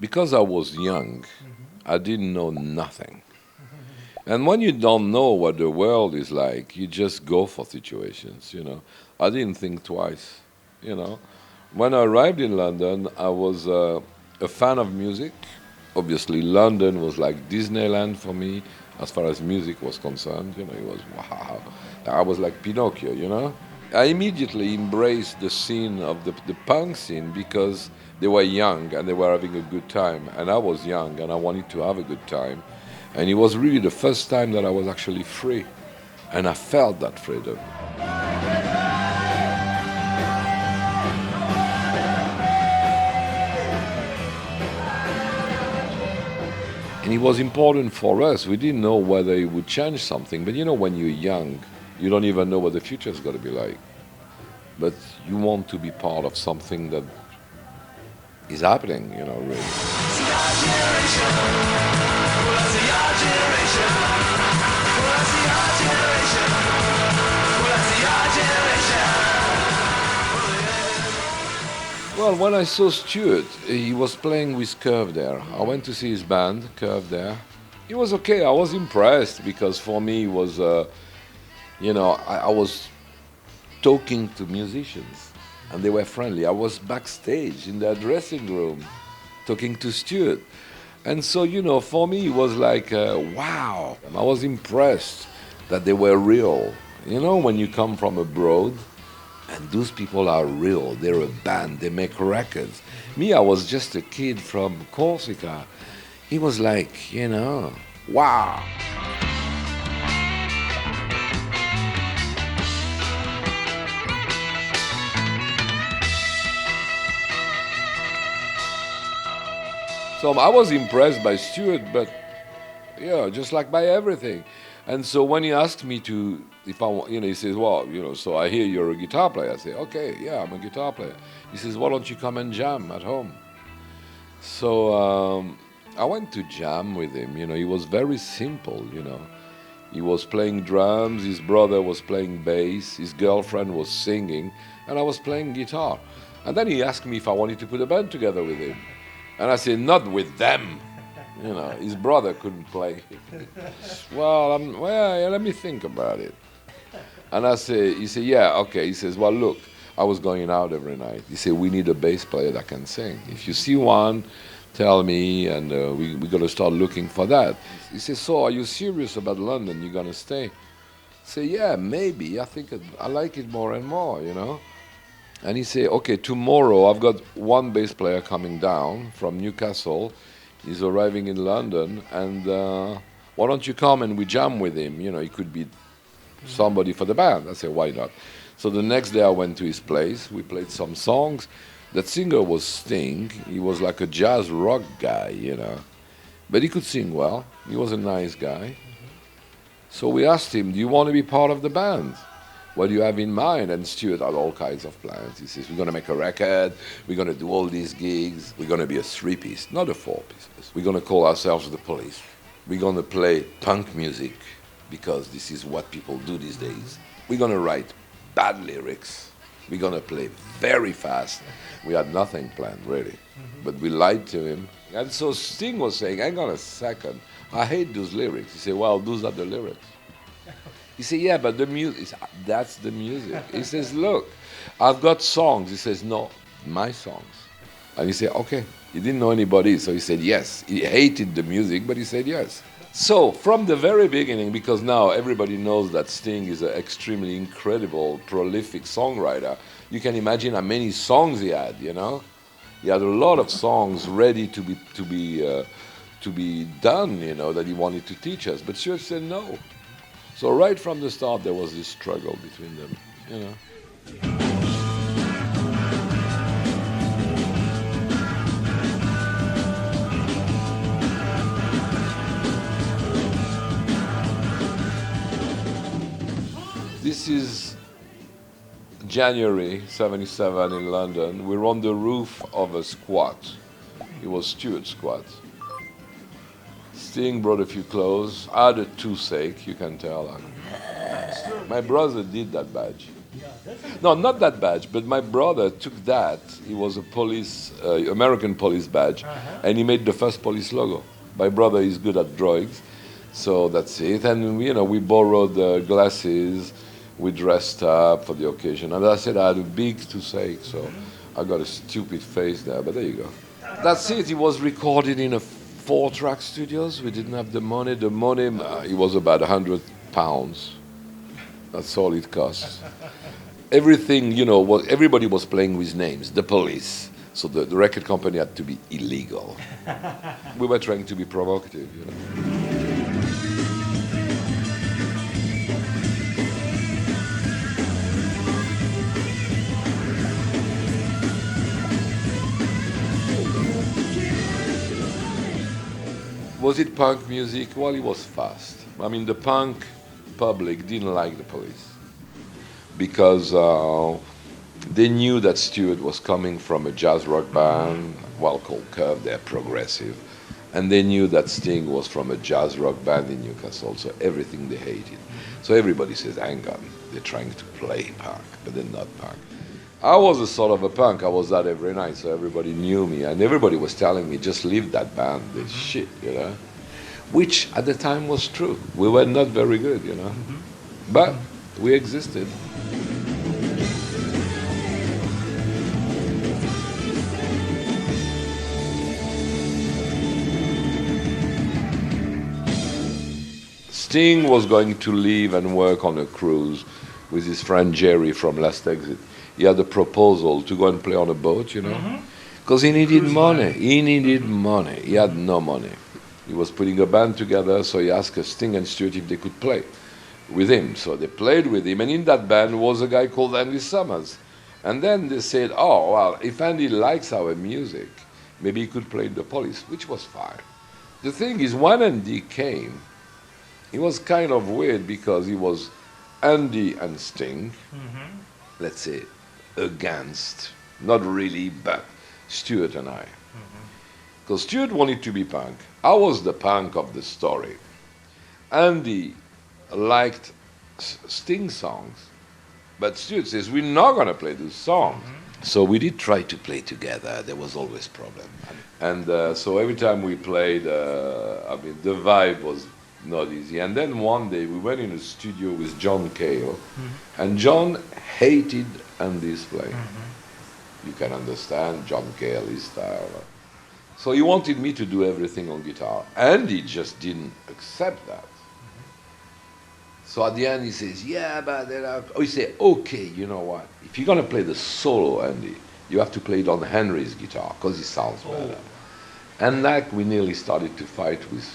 Because I was young, I didn't know nothing. And when you don't know what the world is like, you just go for situations, you know. I didn't think twice, you know. When I arrived in London, I was a fan of music. Obviously, London was like Disneyland for me as far as music was concerned. You know, it was wow. I was like Pinocchio, you know. I immediately embraced the scene of the punk scene because they were young and they were having a good time. And I was young and I wanted to have a good time. And it was really the first time that I was actually free. And I felt that freedom. And it was important for us. We didn't know whether it would change something. But you know, when you're young, you don't even know what the future is going to be like. But you want to be part of something that is happening, you know, really. Well, when I saw Stuart, he was playing with Curve there. I went to see his band, Curve there. It was okay. I was impressed because for me it was, you know, I was talking to musicians and they were friendly. I was backstage in their dressing room talking to Stuart. And so, you know, for me it was like, wow. I was impressed that they were real. You know, when you come from abroad, and those people are real. They're a band. They make records. Me, I was just a kid from Corsica. It was like, you know, wow. So I was impressed by Stuart, but yeah, just like by everything. And so when he asked me to, if I, you know, he says, well, you know, so I hear you're a guitar player. I say, okay, yeah, I'm a guitar player. He says, why don't you come and jam at home? So I went to jam with him. You know, he was very simple, you know. He was playing drums, his brother was playing bass, his girlfriend was singing, and I was playing guitar. And then he asked me if I wanted to put a band together with him. And I said, not with them. You know, his brother couldn't play. Well, yeah, let me think about it. And he said, yeah, okay. He says, well, look, I was going out every night. He said, we need a bass player that can sing. If you see one, tell me, and we're going to start looking for that. He says, so are you serious about London? You're going to stay? I say, yeah, maybe. I think I like it more and more, you know. And he said, okay, tomorrow I've got one bass player coming down from Newcastle. He's arriving in London, and why don't you come and we jam with him? You know, he could be somebody for the band. I said, why not? So the next day I went to his place. We played some songs. That singer was Sting. He was like a jazz rock guy, you know. But he could sing well. He was a nice guy. So we asked him, do you want to be part of the band? What do you have in mind? And Stuart had all kinds of plans. He says, we're going to make a record. We're going to do all these gigs. We're going to be a three-piece, not a four-piece. We're going to call ourselves the Police. We're going to play punk music because this is what people do these days. We're going to write bad lyrics. We're going to play very fast. We had nothing planned, really. But we lied to him. And so Sting was saying, hang on a second. I hate those lyrics. He said, well, those are the lyrics. He said, yeah, but the music, that's the music. He says, look, I've got songs. He says, no, my songs. And he said, okay. He didn't know anybody, so he said yes. He hated the music, but he said yes. So from the very beginning, because now everybody knows that Sting is an extremely incredible, prolific songwriter, you can imagine how many songs he had, you know? He had a lot of songs ready to be done, you know, that he wanted to teach us. But Stuart said no. So right from the start, there was this struggle between them, you know. This is January '77 in London. We're on the roof of a squat. It was Stuart's squat. Sting brought a few clothes. I had a toothache, you can tell. My brother did that badge. No, not that badge, but my brother took that. He was a police, American police badge, and he made the first police logo. My brother is good at drawings, so that's it. And we borrowed glasses, we dressed up for the occasion. And I said I had a big toothache, so I got a stupid face there. But there you go. That's it. It was recorded in a 4-track studios. We didn't have the money. The money, it was about £100. That's all it cost. Everything, everybody was playing with names, the police. So the record company had to be illegal. We were trying to be provocative. Was it punk music? Well, it was fast. I mean, the punk public didn't like the police because they knew that Stewart was coming from a jazz rock band, called Curve, they're progressive. And they knew that Sting was from a jazz rock band in Newcastle, so everything they hated. So everybody says, hang on, they're trying to play punk, but they're not punk. I was a sort of a punk, I was that every night, so everybody knew me, and everybody was telling me, just leave that band, it's shit, Which at the time was true. We were not very good, But we existed. Sting was going to leave and work on a cruise with his friend Jerry from Last Exit. He had a proposal to go and play on a boat, because he needed money. He had no money. He was putting a band together, so he asked Sting and Stewart if they could play with him. So they played with him, and in that band was a guy called Andy Summers. And then they said, oh, well, if Andy likes our music, maybe he could play in the Police, which was fine. The thing is, when Andy came, it was kind of weird because he was Andy and Sting, let's say, against, not really, but Stewart and I. Because Stewart wanted to be punk. I was the punk of the story. Andy liked Sting songs, but Stewart says, we're not going to play those songs. So we did try to play together. There was always problem. And so every time we played, the vibe was not easy. And then one day we went in a studio with John Cale, and John hated Andy's playing. You can understand John Cale, his style. So he wanted me to do everything on guitar. Andy just didn't accept that. So at the end he says, yeah, but he said, okay, you know what? If you're going to play the solo, Andy, you have to play it on Henry's guitar, because it sounds better. And we nearly started to fight with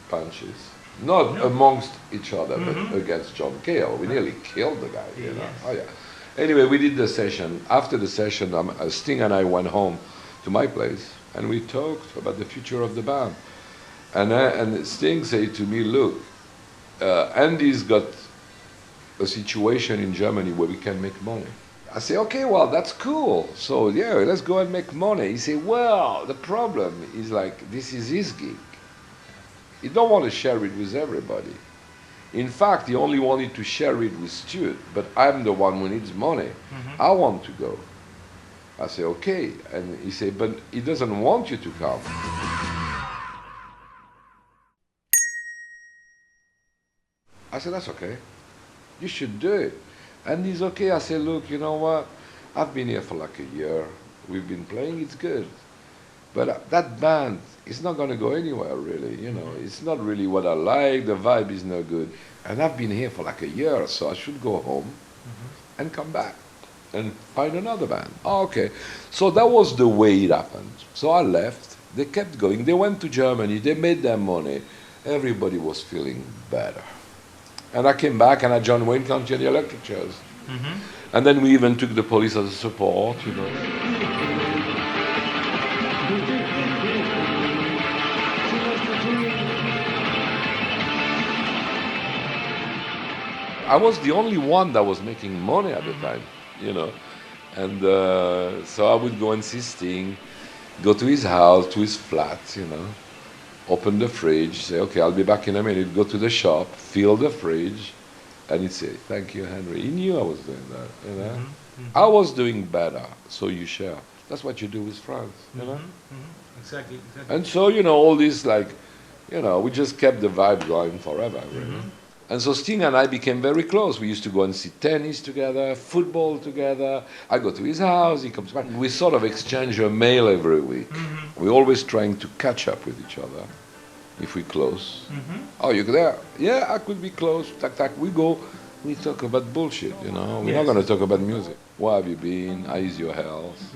punches. Not amongst each other, but against John Cale. We nearly killed the guy, Yes. Oh, yeah. Anyway, we did the session. After the session, Sting and I went home to my place, and we talked about the future of the band. And Sting said to me, look, Andy's got a situation in Germany where we can make money. I say, okay, well, that's cool. So, yeah, let's go and make money. He said, well, the problem is this is his gig. He don't want to share it with everybody. In fact, he only wanted to share it with Stewart, but I'm the one who needs money. I want to go. I say, okay. And he said, but he doesn't want you to come. I said, that's okay. You should do it. And he's okay. I said, look, you know what? I've been here for like a year. We've been playing, it's good. But that band is not going to go anywhere, really. It's not really what I like. The vibe is no good. And I've been here for like a year, so I should go home and come back and find another band. Oh, okay. So that was the way it happened. So I left. They kept going. They went to Germany. They made their money. Everybody was feeling better. And I came back and I joined Wayne County and the Electric Chairs. And then we even took the Police as a support, I was the only one that was making money at the time, And so I would go and see Sting, go to his house, to his flat, open the fridge, say, okay, I'll be back in a minute, go to the shop, fill the fridge, And he'd say, thank you, Henry. He knew I was doing that, you know. I was doing better, so you share. That's what you do with friends, you know. Exactly. And so, you know, all this, like, you know, we just kept the vibe going forever, really. And so Sting and I became very close. We used to go and see tennis together, football together. I go to his house, he comes back. We sort of exchange a mail every week. We're always trying to catch up with each other if we're close. Oh, you're there? Yeah, I could be close. Tak, tak, we go. We talk about bullshit, you know. We're not going to talk about music. Where have you been? How is your health?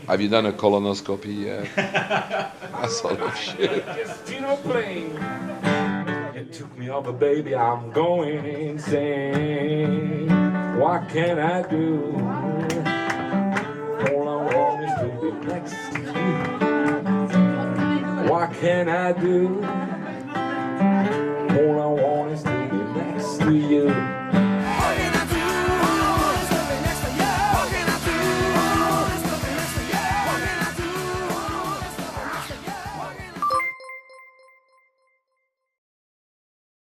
Have you done a colonoscopy yet? That sort of shit. Still playing. It took me over, baby, I'm going insane. What can I do? All I want is to be next to you. What can I do? All I